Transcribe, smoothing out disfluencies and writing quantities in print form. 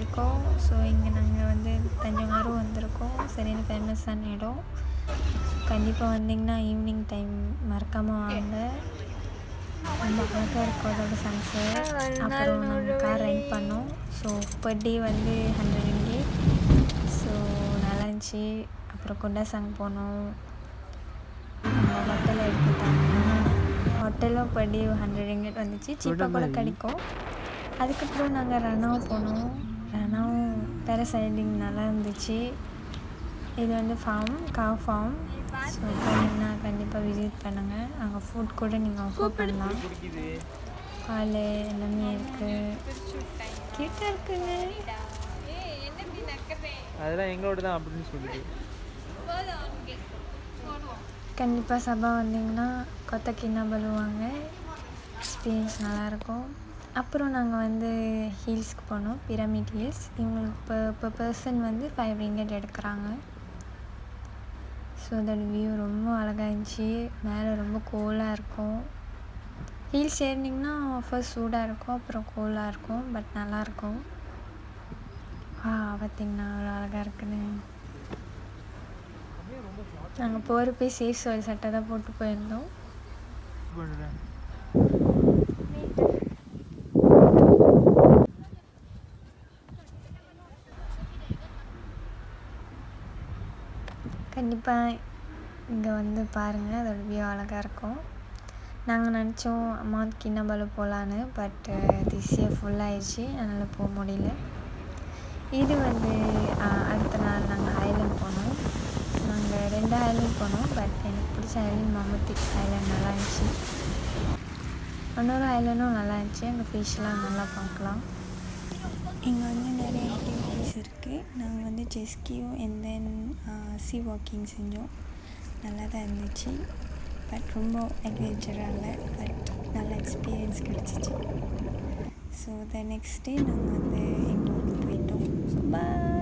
இருக்கோம். ஸோ இங்கே நாங்கள் வந்து தஞ்சங்காறு வந்திருக்கோம். சரியான ஃபேமஸான இடம். கண்டிப்பாக வந்தீங்கன்னா ஈவினிங் டைம் மறக்காமல் வாங்க. ரொம்ப அழகாக இருக்கும் அதோட சன்செட். அப்புறம் நாங்கள் கார் ரெண்ட் பண்ணோம். ஸோ பர் டே வந்து 100 ringgit. ஸோ நல்லா இருந்துச்சு. அப்புறம் குண்டாசாங் போனோம். ஹோட்டலில் எடுத்துட்டாங்க. ஹோட்டலும் பர் டே 100 ringgit வந்துச்சு. சீப்பாக கூட கிடைக்கும். அதுக்கப்புறம் நாங்கள் ரனாவ் போனோம். ரனாவும் பேராசைடிங் நல்லா இருந்துச்சு. இது வந்து காவ் ஃபார்ம். ஸோ போனீங்கன்னா கண்டிப்பாக விசிட் பண்ணுங்கள். அங்கே ஃபுட் கூட நீங்கள் ஆஃபர் பண்ணலாம். பால் எல்லாமே இருக்குது. கிட்ட இருக்குங்க. அதெல்லாம் எங்களோட தான் அப்படின்னு சொல்லுது. கண்டிப்பாக சபா வந்தீங்கன்னா கொத்த கிண்ணாபலு வாங்க. எக்ஸ்பீரியன்ஸ் நல்லாயிருக்கும். அப்புறம் நாங்கள் வந்து ஹில்ஸ்க்கு போனோம். Pyramid hills. இவங்களுக்கு இப்போ பர்சன் வந்து 5 ringgit எடுக்கிறாங்க. ஸோ அதோட வியூ ரொம்ப அழகாக இருந்துச்சு. மேலே ரொம்ப கோலாக இருக்கும். ஹில்ஸ் ஏறினிங்கன்னா ஃபர்ஸ்ட் சூடாக இருக்கும், அப்புறம் கோலாக இருக்கும். பட் நல்லாயிருக்கும். பார்த்திங்கன்னா அவ்வளோ அழகாக இருக்குன்னு. நாங்கள் போகிறப்ப சேஃப் சோல் சட்டை தான் போட்டு போயிருந்தோம். கண்டிப்பாக இங்கே வந்து பாருங்கள். அதோட வியூ அழகாக இருக்கும். நாங்கள் நினச்சோம் மவுண்ட் கிண்ணாபாலு போகலான்னு. பட் திஸ் இயர் ஃபுல்லாகிடுச்சு. அதனால் போக முடியல. இது வந்து அடுத்த நாள் நாங்கள் ஐலண்ட் போனோம். நாங்கள் 2 ஐலண்ட் போனோம். பட் எனக்கு பிடிச்ச ஐலண்ட் மமத்திக் ஐலண்ட் நல்லா இருந்துச்சு. இன்னொரு ஐலண்டும் நல்லா இருந்துச்சு. அங்கே ஃபிஷ்லாம் நல்லா பார்க்கலாம். இங்கே வந்து நிறைய ஆக்டிவிட்டீஸ் இருக்குது. நாங்கள் வந்து ஜெஸ்கியும் அண்ட் தென் சி வாக்கிங் செஞ்சோம். நல்லா தான் இருந்துச்சு. பட் ரொம்ப அட்வென்ச்சராக இல்லை. பட் நல்ல எக்ஸ்பீரியன்ஸ் கிடச்சிச்சு. ஸோ த நெக்ஸ்ட் டே நாங்கள் வந்து எங்கள் ஊருக்கு போயிட்டோம். So bye.